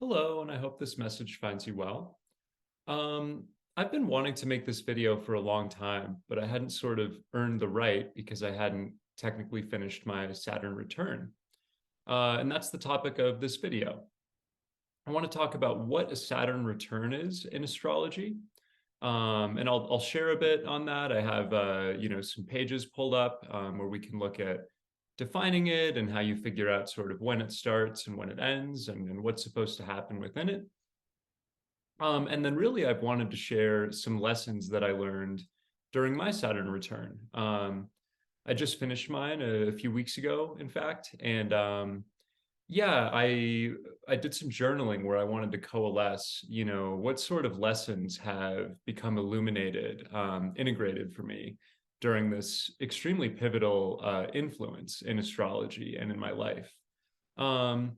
Hello, and I hope this message finds you well. Um, I've been wanting to make this video for a long time, but I hadn't sort of earned the right because I hadn't technically finished my Saturn return. And that's the topic of this video. I want to talk about what a Saturn return is in astrology. And I'll share a bit on that. I have some pages pulled up where we can look at defining it and how you figure out sort of when it starts and when it ends and what's supposed to happen within it. And then really I've wanted to share some lessons that I learned during my Saturn return. I just finished mine a few weeks ago, in fact, and yeah, I did some journaling where I wanted to coalesce, what sort of lessons have become illuminated, integrated for me during this extremely pivotal influence in astrology and in my life. Um,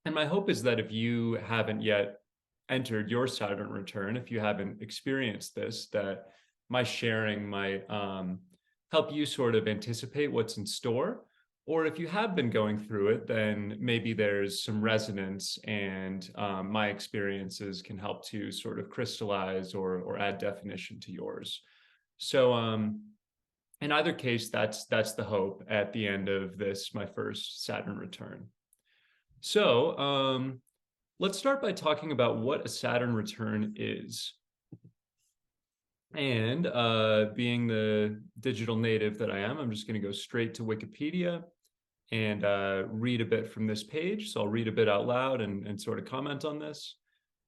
and my hope is that if you haven't yet entered your Saturn return, if you haven't experienced this, that my sharing might help you sort of anticipate what's in store. Or if you have been going through it, then maybe there's some resonance and my experiences can help to sort of crystallize or add definition to yours. So in either case, that's the hope at the end of this, my first Saturn return. So let's start by talking about what a Saturn return is. And being the digital native that I am, I'm just going to go straight to Wikipedia and read a bit from this page. So I'll read a bit out loud and sort of comment on this.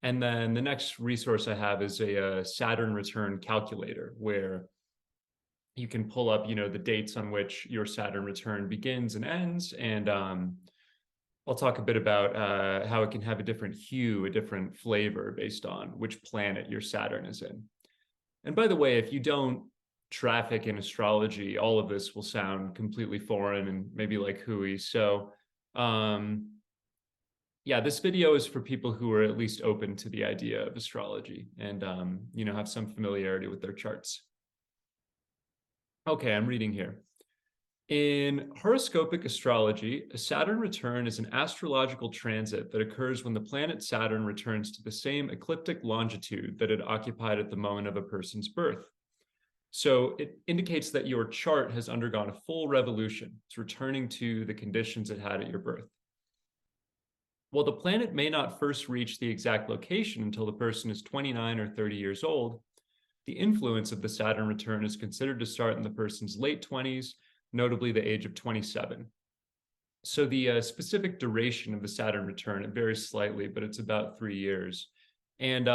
And then the next resource I have is a Saturn return calculator, where you can pull up, the dates on which your Saturn return begins and ends. And I'll talk a bit about how it can have a different hue, a different flavor based on which planet your Saturn is in. And by the way, if you don't traffic in astrology, all of this will sound completely foreign and maybe like hooey. So yeah, this video is for people who are at least open to the idea of astrology and have some familiarity with their charts. Okay, I'm reading here. In horoscopic astrology, a Saturn return is an astrological transit that occurs when the planet Saturn returns to the same ecliptic longitude that it occupied at the moment of a person's birth. So it indicates that your chart has undergone a full revolution. It's returning to the conditions it had at your birth. While the planet may not first reach the exact location until the person is 29 or 30 years old, the influence of the Saturn return is considered to start in the person's late 20s, notably the age of 27. So the specific duration of the Saturn return, it varies slightly, but it's about 3 years. And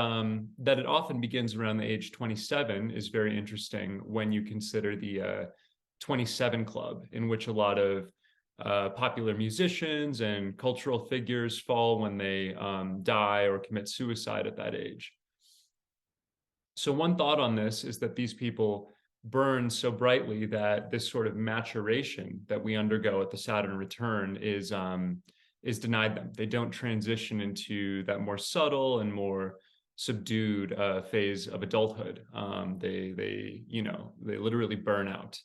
that it often begins around the age 27 is very interesting when you consider the 27 Club, in which a lot of popular musicians and cultural figures fall when they die or commit suicide at that age. So one thought on this is that these people burn so brightly that this sort of maturation that we undergo at the Saturn return is denied them. They don't transition into that more subtle and more subdued phase of adulthood. They literally burn out.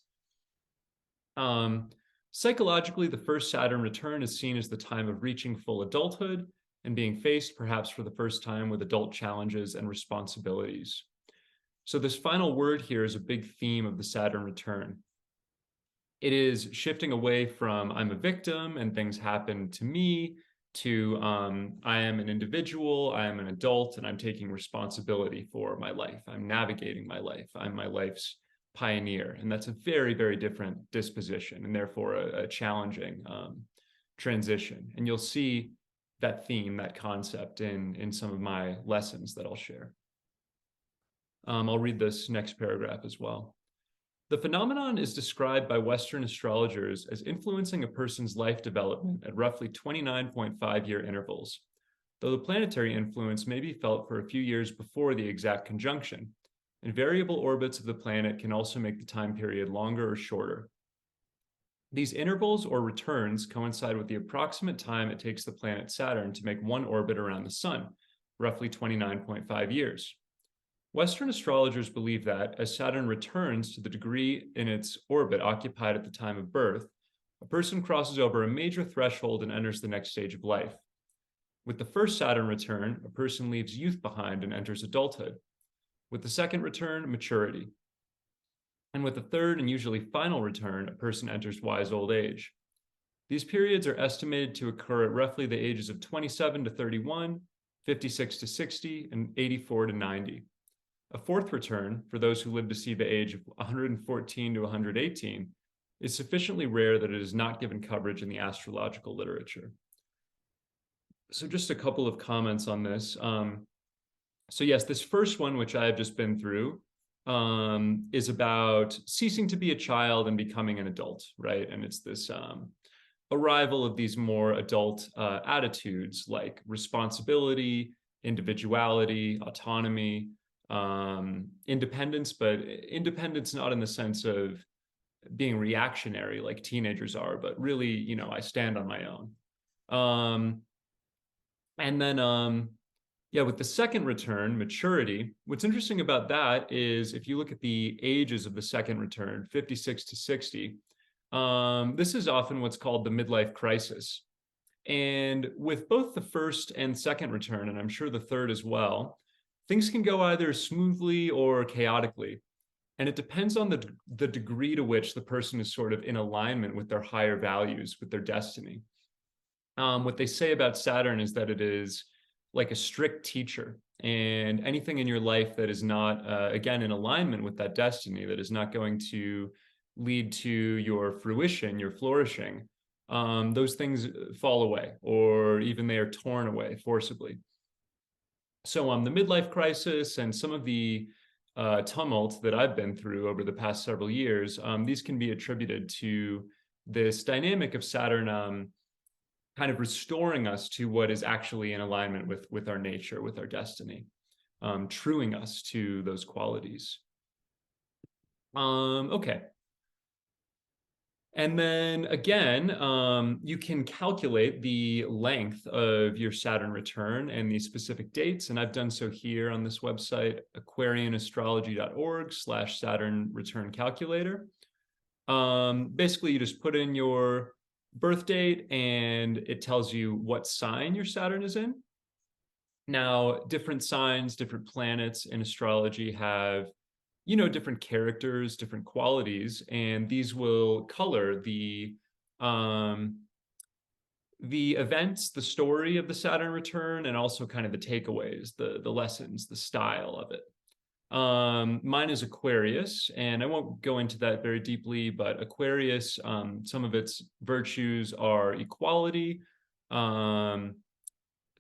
Psychologically, the first Saturn return is seen as the time of reaching full adulthood and being faced perhaps for the first time with adult challenges and responsibilities. So this final word here is a big theme of the Saturn return. It is shifting away from I'm a victim and things happen to me to I am an individual, I am an adult, and I'm taking responsibility for my life. I'm navigating my life. I'm my life's pioneer. And that's a very, very different disposition and therefore a challenging transition. And you'll see that theme, that concept in some of my lessons that I'll share. I'll read this next paragraph as well. The phenomenon is described by Western astrologers as influencing a person's life development at roughly 29.5-year intervals, though the planetary influence may be felt for a few years before the exact conjunction, and variable orbits of the planet can also make the time period longer or shorter. These intervals or returns coincide with the approximate time it takes the planet Saturn to make one orbit around the Sun, roughly 29.5 years. Western astrologers believe that, as Saturn returns to the degree in its orbit occupied at the time of birth, a person crosses over a major threshold and enters the next stage of life. With the first Saturn return, a person leaves youth behind and enters adulthood. With the second return, maturity. And with the third and usually final return, a person enters wise old age. These periods are estimated to occur at roughly the ages of 27 to 31, 56 to 60, and 84 to 90. A fourth return, for those who live to see the age of 114 to 118, is sufficiently rare that it is not given coverage in the astrological literature. So just a couple of comments on this. So yes, this first one, which I have just been through, is about ceasing to be a child and becoming an adult, right? And it's this arrival of these more adult attitudes like responsibility, individuality, autonomy, independence, but independence not in the sense of being reactionary like teenagers are, but really, I stand on my own. And then yeah, with the second return, maturity, what's interesting about that is if you look at the ages of the second return, 56 to 60, this is often what's called the midlife crisis. And with both the first and second return, and I'm sure the third as well, things can go either smoothly or chaotically. And it depends on the degree to which the person is sort of in alignment with their higher values, with their destiny. What they say about Saturn is that it is like a strict teacher, and anything in your life that is not, again, in alignment with that destiny, that is not going to lead to your fruition, your flourishing, those things fall away, or even they are torn away forcibly. So the midlife crisis and some of the tumult that I've been through over the past several years, these can be attributed to this dynamic of Saturn kind of restoring us to what is actually in alignment with our nature, with our destiny, truing us to those qualities. Okay. And then again, you can calculate the length of your Saturn return and the specific dates. And I've done so here on this website, aquarianastrology.org/Saturn return calculator. Basically, you just put in your birth date and it tells you what sign your Saturn is in. Now, different signs, different planets in astrology have, different characters, different qualities, and these will color the events, the story of the Saturn return, and also kind of the takeaways, the lessons, the style of it. Mine is Aquarius, and I won't go into that very deeply, but Aquarius, some of its virtues are equality,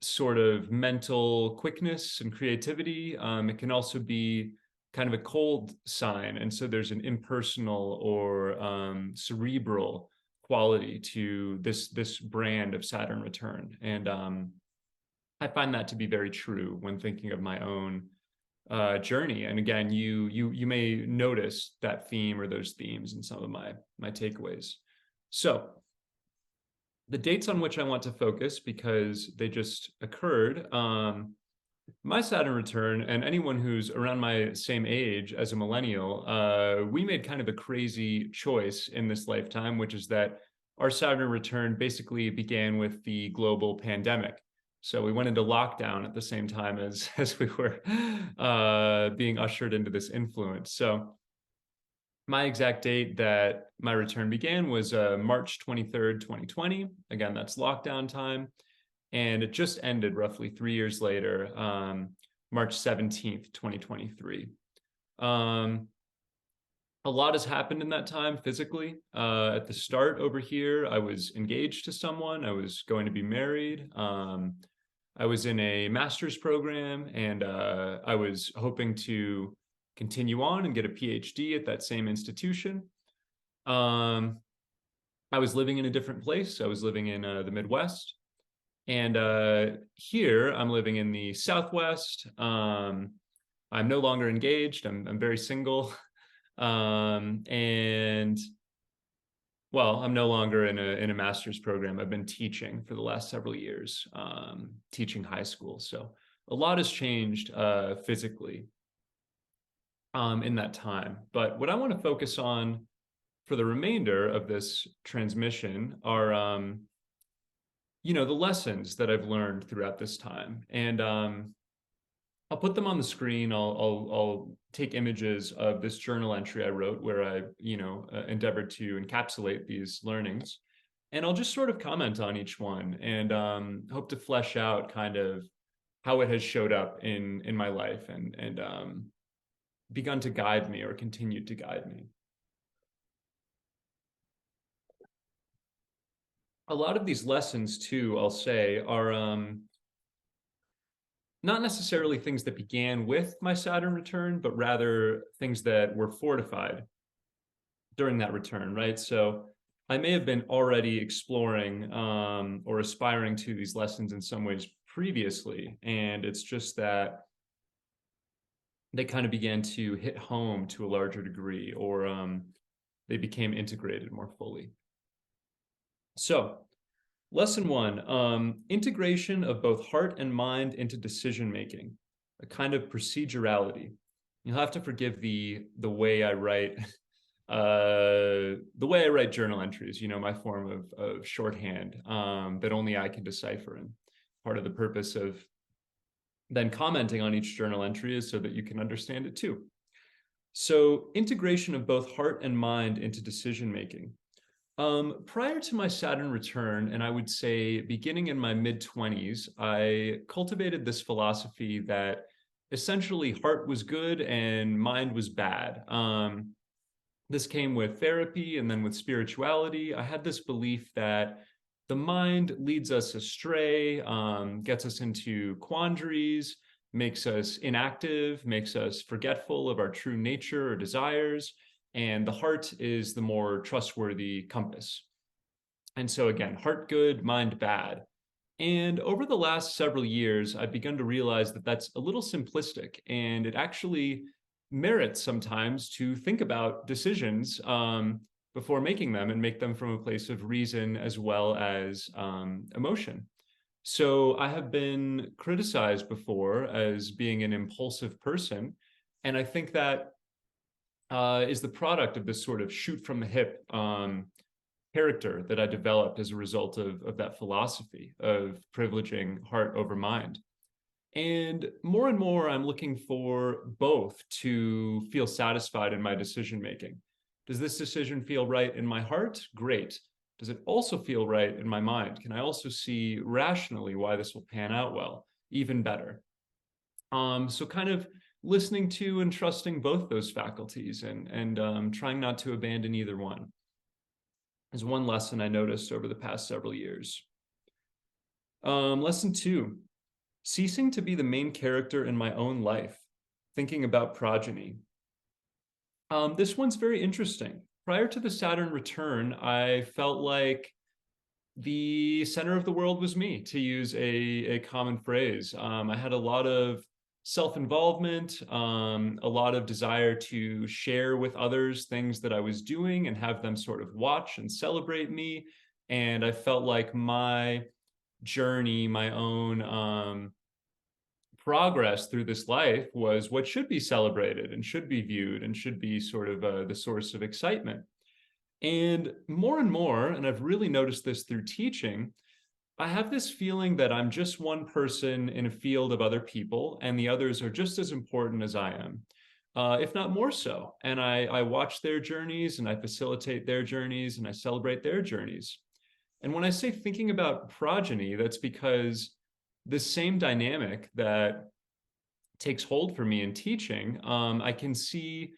sort of mental quickness and creativity. It can also be kind of a cold sign, and so there's an impersonal or cerebral quality to this brand of Saturn return, and I find that to be very true when thinking of my own journey. And again, you may notice that theme or those themes in some of my takeaways. So the dates on which I want to focus, because they just occurred, my Saturn return, and anyone who's around my same age as a millennial, we made kind of a crazy choice in this lifetime, which is that our Saturn return basically began with the global pandemic. So we went into lockdown at the same time as we were being ushered into this influence. So my exact date that my return began was March 23rd, 2020. Again, that's lockdown time. And it just ended roughly 3 years later, March 17th, 2023. A lot has happened in that time physically. At the start over here, I was engaged to someone. I was going to be married. I was in a master's program, and I was hoping to continue on and get a PhD at that same institution. I was living in a different place. I was living in the Midwest. And here I'm living in the Southwest. I'm no longer engaged. I'm very single. And well, I'm no longer in a master's program. I've been teaching for the last several years, teaching high school. So a lot has changed physically in that time. But what I want to focus on for the remainder of this transmission are the lessons that I've learned throughout this time. And I'll put them on the screen. I'll take images of this journal entry I wrote where I, endeavored to encapsulate these learnings. And I'll just sort of comment on each one and hope to flesh out kind of how it has showed up in my life and begun to guide me or continued to guide me. A lot of these lessons, too, I'll say, are not necessarily things that began with my Saturn return, but rather things that were fortified during that return, right? So I may have been already exploring or aspiring to these lessons in some ways previously, and it's just that they kind of began to hit home to a larger degree, or they became integrated more fully. So, lesson one, integration of both heart and mind into decision making, a kind of procedurality. You'll have to forgive the way I write the way I write journal entries, my form of shorthand that only I can decipher. And part of the purpose of then commenting on each journal entry is so that you can understand it too. So, integration of both heart and mind into decision making. Prior to my Saturn return, and I would say beginning in my mid-20s, I cultivated this philosophy that essentially heart was good and mind was bad. This came with therapy and then with spirituality. I had this belief that the mind leads us astray, gets us into quandaries, makes us inactive, makes us forgetful of our true nature or desires, and the heart is the more trustworthy compass. And so, again, heart good, mind bad. And over the last several years, I've begun to realize that that's a little simplistic, and it actually merits sometimes to think about decisions before making them and make them from a place of reason as well as emotion. So I have been criticized before as being an impulsive person, and I think that is the product of this sort of shoot from the hip character that I developed as a result of that philosophy of privileging heart over mind. And more, I'm looking for both to feel satisfied in my decision making. Does this decision feel right in my heart? Great. Does it also feel right in my mind? Can I also see rationally why this will pan out well? Even better. So kind of listening to and trusting both those faculties and trying not to abandon either one is one lesson I noticed over the past several years. Lesson two, ceasing to be the main character in my own life, thinking about progeny. This one's very interesting. Prior to the Saturn return, I felt like the center of the world was me, to use a common phrase. I had a lot of self-involvement, a lot of desire to share with others things that I was doing and have them sort of watch and celebrate me. And I felt like my journey, my own progress through this life was what should be celebrated and should be viewed and should be sort of the source of excitement. And more, and I've really noticed this through teaching, I have this feeling that I'm just one person in a field of other people, and the others are just as important as I am, if not more so. And I watch their journeys and I facilitate their journeys and I celebrate their journeys. And when I say thinking about progeny, that's because this same dynamic that takes hold for me in teaching, I can see,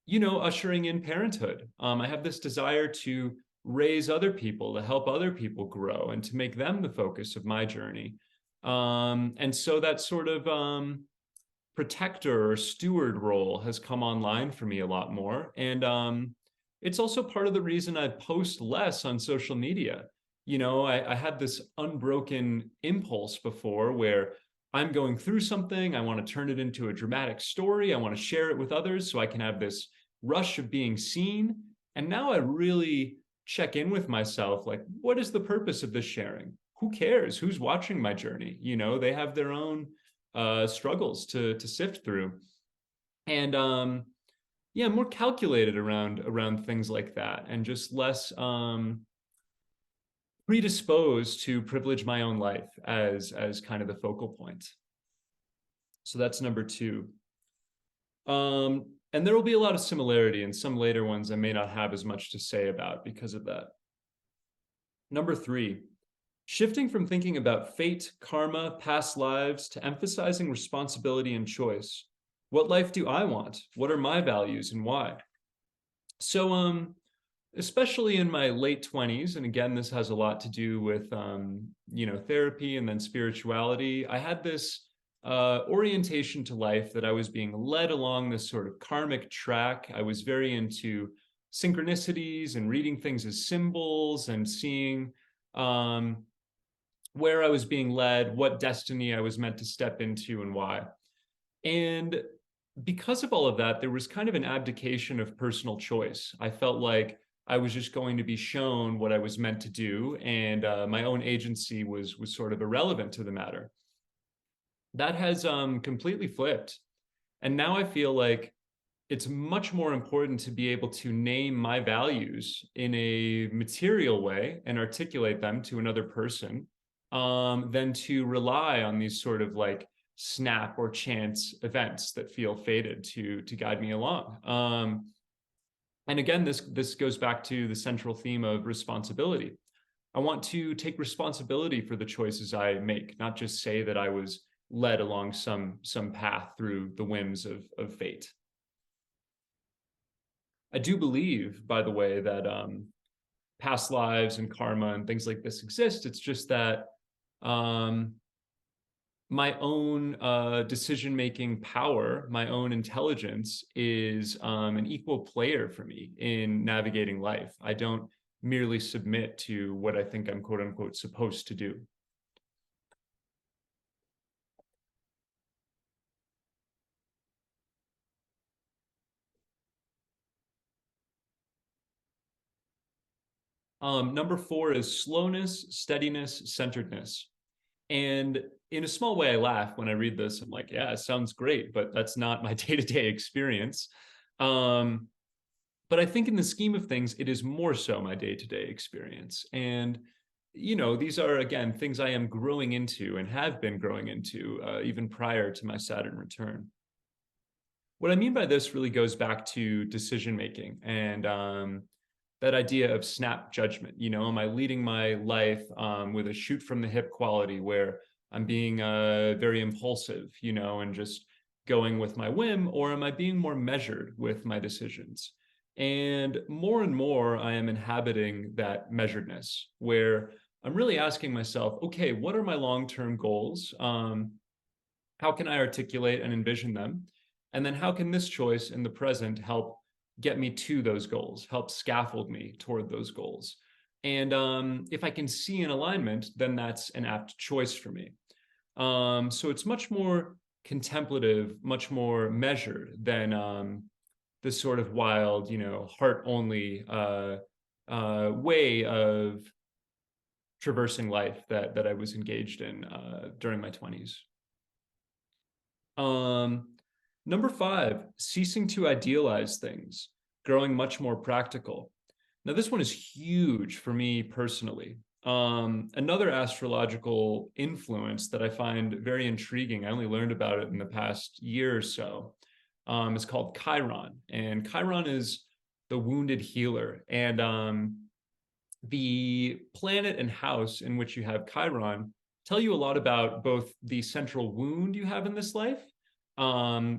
ushering in parenthood. I have this desire to raise other people, to help other people grow, and to make them the focus of my journey. And so that sort of protector or steward role has come online for me a lot more. And it's also part of the reason I post less on social media. I had this unbroken impulse before where I'm going through something, I want to turn it into a dramatic story, I want to share it with others so I can have this rush of being seen. And now I really check in with myself, like, what is the purpose of this sharing? Who cares? Who's watching my journey? They have their own struggles to sift through. And yeah, more calculated around things like that, and just less predisposed to privilege my own life as kind of the focal point. So that's number two. And there will be a lot of similarity, and some later ones I may not have as much to say about because of that. Number three, shifting from thinking about fate, karma, past lives to emphasizing responsibility and choice. What life do I want? What are my values and why? So, especially in my late 20s, and again, this has a lot to do with, therapy and then spirituality. I had this orientation to life that I was being led along this sort of karmic track. I was very into synchronicities and reading things as symbols and seeing where I was being led, what destiny I was meant to step into, and why. And because of all of that, there was kind of an abdication of personal choice. I felt like I was just going to be shown what I was meant to do, and my own agency was sort of irrelevant to the matter. That has completely flipped, and now I feel like it's much more important to be able to name my values in a material way and articulate them to another person, than to rely on these sort of like snap or chance events that feel fated to guide me along. And again, this goes back to the central theme of responsibility. I want to take responsibility for the choices I make, not just say that I was led along some path through the whims of fate. I do believe, by the way, that past lives and karma and things like this exist. It's just that my own decision-making power, my own intelligence is an equal player for me in navigating life. I don't merely submit to what I think I'm quote unquote supposed to do. Number four is slowness, steadiness, centeredness. And in a small way, I laugh when I read this. I'm like, yeah, it sounds great, but that's not my day-to-day experience. But I think in the scheme of things, it is more so my day-to-day experience. And, these are, again, things I am growing into and have been growing into even prior to my Saturn return. What I mean by this really goes back to decision making and that idea of snap judgment. Am I leading my life with a shoot from the hip quality where I'm being very impulsive, and just going with my whim, or am I being more measured with my decisions? And more, I am inhabiting that measuredness where I'm really asking myself, okay, what are my long-term goals? How can I articulate and envision them? And then how can this choice in the present help get me to those goals, help scaffold me toward those goals? And if I can see an alignment, then that's an apt choice for me. So it's much more contemplative, much more measured than this sort of wild, heart only way of traversing life that I was engaged in during my 20s. Number five, ceasing to idealize things, growing much more practical. Now, this one is huge for me personally. Another astrological influence that I find very intriguing, I only learned about it in the past year or so, is called Chiron. And Chiron is the wounded healer. And the planet and house in which you have Chiron tell you a lot about both the central wound you have in this life,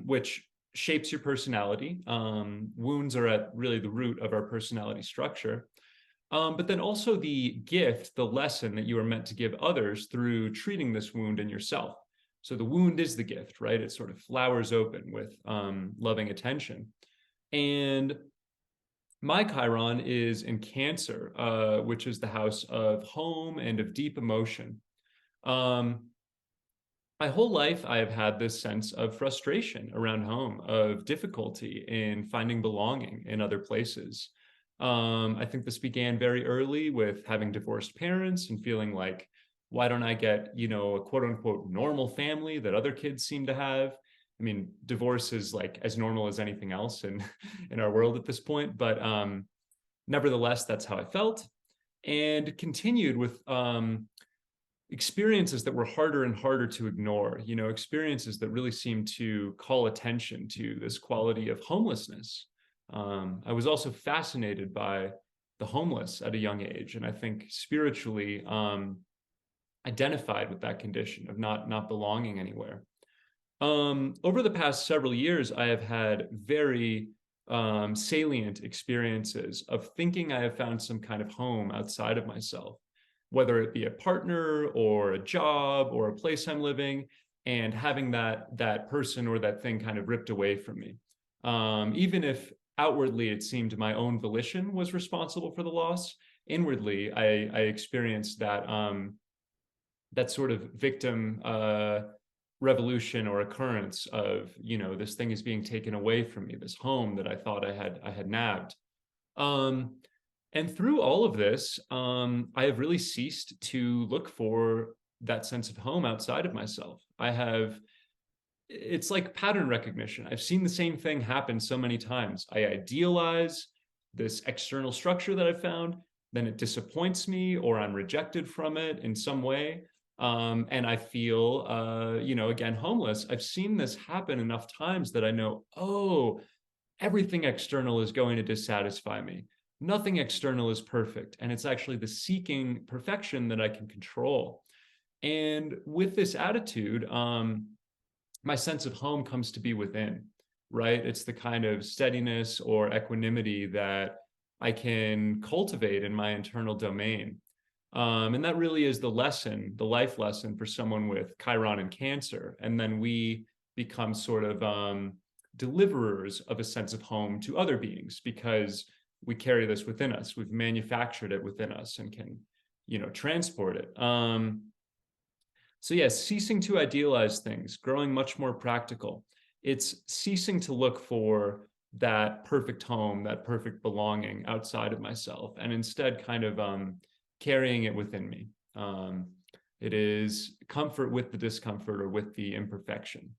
which shapes your personality. Wounds are at really the root of our personality structure. But then also the gift, the lesson that you are meant to give others through treating this wound in yourself. So the wound is the gift, right? It sort of flowers open with loving attention. And my Chiron is in Cancer, which is the house of home and of deep emotion. My whole life, I have had this sense of frustration around home, of difficulty in finding belonging in other places. I think this began very early with having divorced parents and feeling like, why don't I get, a quote unquote normal family that other kids seem to have? I mean, divorce is like as normal as anything else in our world at this point, but nevertheless, that's how I felt. and continued with experiences that were harder and harder to ignore, experiences that really seemed to call attention to this quality of homelessness. I was also fascinated by the homeless at a young age, and I think spiritually identified with that condition of not belonging anywhere. Over the past several years, I have had very salient experiences of thinking I have found some kind of home outside of myself, whether it be a partner or a job or a place I'm living, and having that person or that thing kind of ripped away from me. Even if outwardly it seemed my own volition was responsible for the loss, inwardly I experienced that sort of victim revolution or occurrence of, this thing is being taken away from me, this home that I thought I had nabbed. And through all of this, I have really ceased to look for that sense of home outside of myself. It's like pattern recognition. I've seen the same thing happen so many times. I idealize this external structure that I've found, then it disappoints me or I'm rejected from it in some way. And I feel, again, homeless. I've seen this happen enough times that I know, oh, everything external is going to dissatisfy me. Nothing external is perfect. And it's actually the seeking perfection that I can control. And with this attitude, my sense of home comes to be within, right? It's the kind of steadiness or equanimity that I can cultivate in my internal domain. And that really is the lesson, the life lesson for someone with Chiron and Cancer. And then we become sort of deliverers of a sense of home to other beings because we carry this within us. We've manufactured it within us and can, transport it. So yes, ceasing to idealize things, growing much more practical. It's ceasing to look for that perfect home, that perfect belonging outside of myself, and instead kind of carrying it within me. It is comfort with the discomfort or with the imperfection.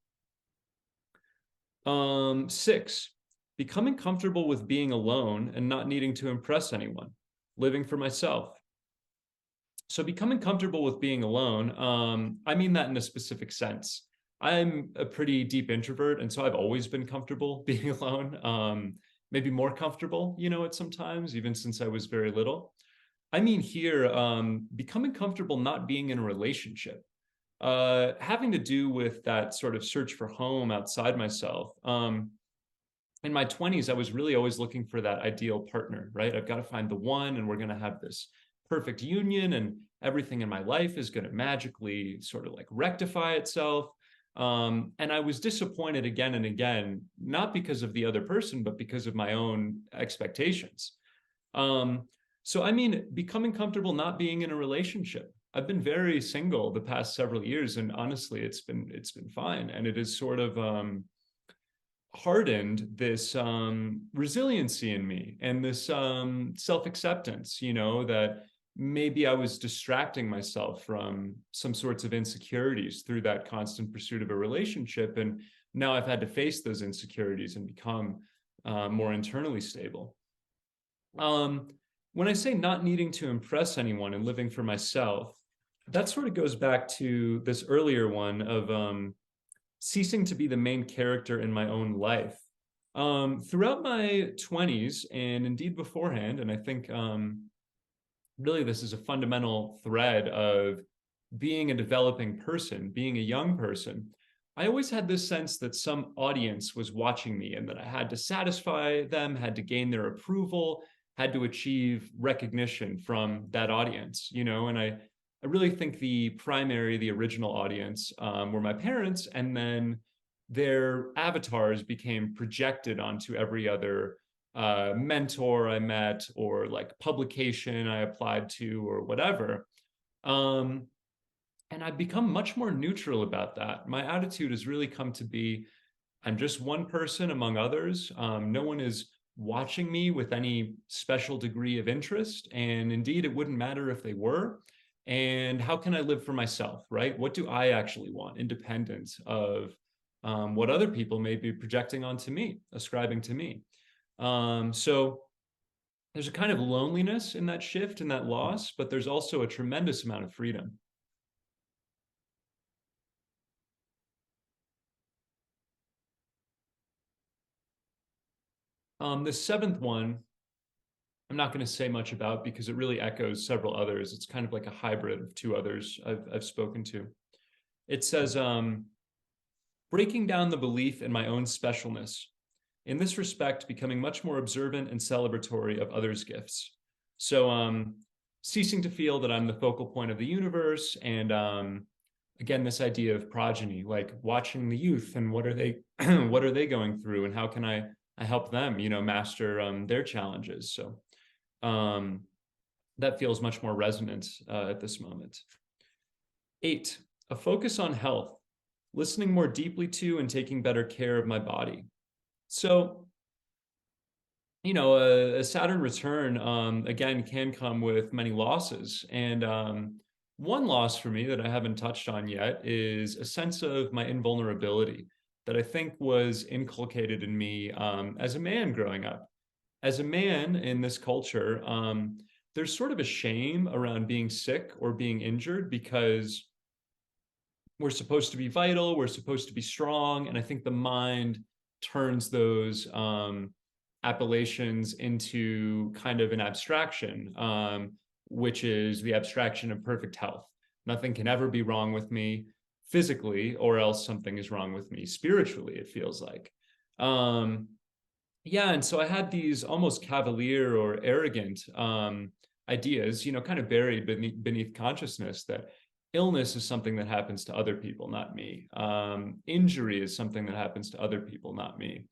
6, becoming comfortable with being alone and not needing to impress anyone, living for myself. So becoming comfortable with being alone, I mean that in a specific sense. I'm a pretty deep introvert, and so I've always been comfortable being alone, maybe more comfortable, at sometimes, even since I was very little. I mean here, becoming comfortable not being in a relationship, having to do with that sort of search for home outside myself. In my 20s, I was really always looking for that ideal partner, right? I've got to find the one, and we're going to have this perfect union, and everything in my life is going to magically sort of like rectify itself. And I was disappointed again and again, not because of the other person, but because of my own expectations. So, I mean, becoming comfortable not being in a relationship. I've been very single the past several years, and honestly, it's been fine. And it is sort of hardened this resiliency in me and this self-acceptance, that maybe I was distracting myself from some sorts of insecurities through that constant pursuit of a relationship. And now I've had to face those insecurities and become more internally stable. When I say not needing to impress anyone and living for myself, that sort of goes back to this earlier one of ceasing to be the main character in my own life. Throughout my 20s, and indeed beforehand, and I think really this is a fundamental thread of being a developing person, being a young person, I always had this sense that some audience was watching me and that I had to satisfy them, had to gain their approval, had to achieve recognition from that audience, and I really think the original audience were my parents, and then their avatars became projected onto every other mentor I met or like publication I applied to or whatever. And I've become much more neutral about that. My attitude has really come to be, I'm just one person among others. No one is watching me with any special degree of interest. And indeed, it wouldn't matter if they were. And how can I live for myself, right? What do I actually want, independent of what other people may be projecting onto me, ascribing to me? So there's a kind of loneliness in that shift and that loss, but there's also a tremendous amount of freedom. The seventh one, I'm not going to say much about because it really echoes several others. It's kind of like a hybrid of two others I've spoken to. It says, breaking down the belief in my own specialness. In this respect, becoming much more observant and celebratory of others' gifts. So, ceasing to feel that I'm the focal point of the universe, and again, this idea of progeny, like watching the youth and what are they, what are they going through, and how can I help them, master their challenges. So, um, that feels much more resonant at this moment. 8, a focus on health, listening more deeply to and taking better care of my body. So, a Saturn return, again, can come with many losses. And one loss for me that I haven't touched on yet is a sense of my invulnerability that I think was inculcated in me as a man growing up. As a man in this culture, there's sort of a shame around being sick or being injured because we're supposed to be vital, we're supposed to be strong, and I think the mind turns those appellations into kind of an abstraction, which is the abstraction of perfect health. Nothing can ever be wrong with me physically, or else something is wrong with me spiritually, it feels like. Yeah, and so I had these almost cavalier or arrogant ideas, kind of buried beneath consciousness that illness is something that happens to other people, not me. Injury is something that happens to other people, not me.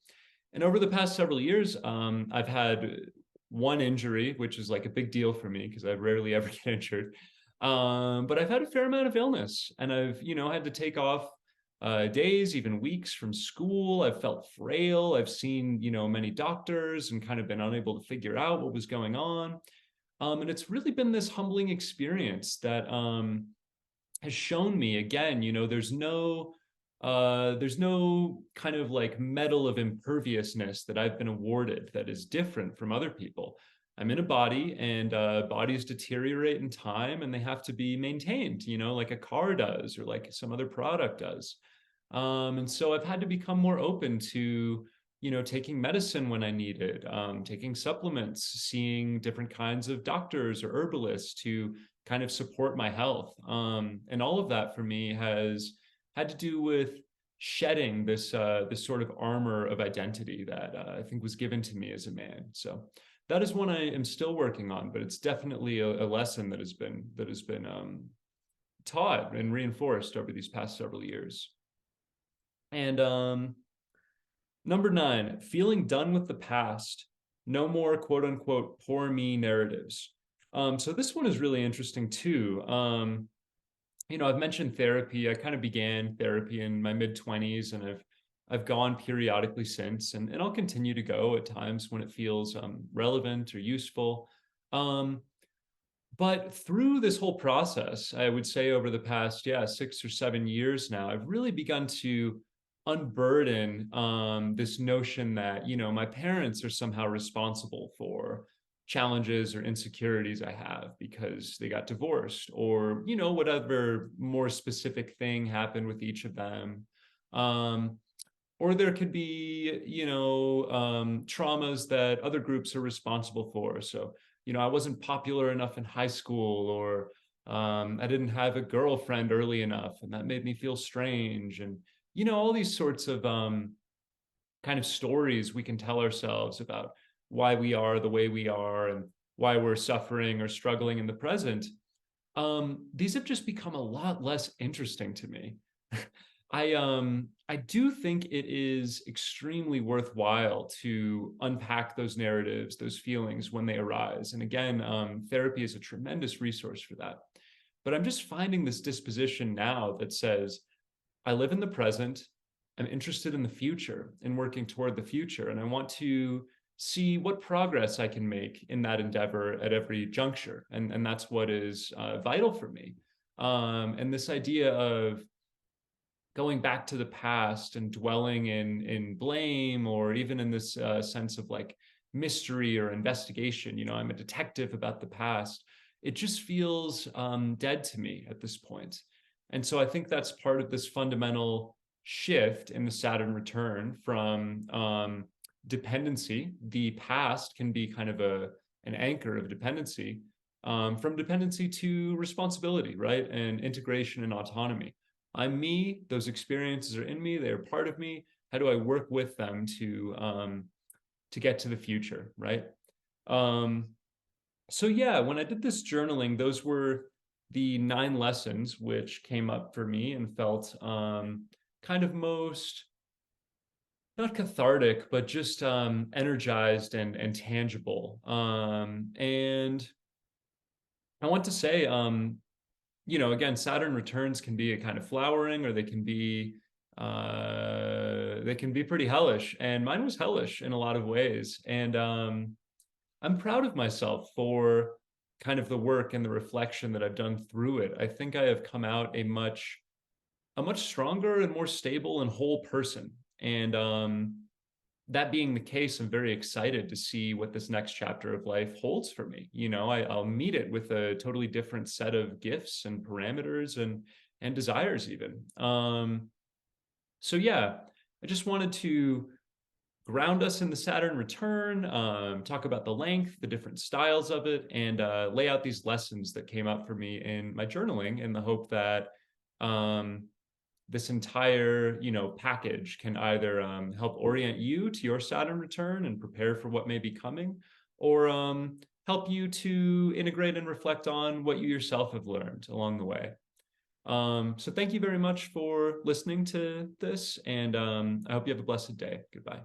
And over the past several years, I've had one injury, which is like a big deal for me because I rarely ever get injured. But I've had a fair amount of illness, and I've, had to take off days, even weeks from school. I've felt frail. I've seen, many doctors and kind of been unable to figure out what was going on. And it's really been this humbling experience that has shown me again, there's no kind of like medal of imperviousness that I've been awarded that is different from other people. I'm in a body, and bodies deteriorate in time and they have to be maintained, like a car does or like some other product does. And so I've had to become more open to, taking medicine when I need it, taking supplements, seeing different kinds of doctors or herbalists to kind of support my health. And all of that for me has had to do with shedding this sort of armor of identity that I think was given to me as a man. So that is one I am still working on, but it's definitely a lesson that has been taught and reinforced over these past several years. And number 9, feeling done with the past. No more quote unquote poor me narratives. So this one is really interesting too. I've mentioned therapy. I kind of began therapy in my mid-20s, and I've gone periodically since, and I'll continue to go at times when it feels relevant or useful. But through this whole process, I would say over the past, 6 or 7 years now, I've really begun to unburden this notion that, my parents are somehow responsible for challenges or insecurities I have because they got divorced, or, whatever more specific thing happened with each of them. Or there could be, traumas that other groups are responsible for. So, I wasn't popular enough in high school, or I didn't have a girlfriend early enough, and that made me feel strange. And, all these sorts of kind of stories we can tell ourselves about why we are the way we are and why we're suffering or struggling in the present. These have just become a lot less interesting to me. I do think it is extremely worthwhile to unpack those narratives, those feelings when they arise. And again, therapy is a tremendous resource for that. But I'm just finding this disposition now that says, I live in the present, I'm interested in the future and working toward the future, and I want to see what progress I can make in that endeavor at every juncture. And that's what is vital for me. And this idea of going back to the past and dwelling in blame, or even in this sense of like mystery or investigation. You know, I'm a detective about the past. It just feels dead to me at this point. And so I think that's part of this fundamental shift in the Saturn return from dependency. The past can be kind of an anchor of dependency, from dependency to responsibility, right? And integration and autonomy. I'm me, those experiences are in me, they're part of me. How do I work with them to get to the future, right? Um, so yeah, when I did this journaling, those were the 9 lessons which came up for me and felt kind of most not cathartic, but just energized and tangible. And I want to say, you know, again, Saturn returns can be a kind of flowering, or they can be pretty hellish. And mine was hellish in a lot of ways. And I'm proud of myself for kind of the work and the reflection that I've done through it. I think I have come out a much stronger and more stable and whole person. And that being the case, I'm very excited to see what this next chapter of life holds for me. You know, I'll meet it with a totally different set of gifts and parameters and desires even. So yeah, I just wanted to ground us in the Saturn return, talk about the length, the different styles of it, and lay out these lessons that came up for me in my journaling in the hope that um, this entire, you know, package can either help orient you to your Saturn return and prepare for what may be coming, or help you to integrate and reflect on what you yourself have learned along the way. So thank you very much for listening to this, and I hope you have a blessed day. Goodbye.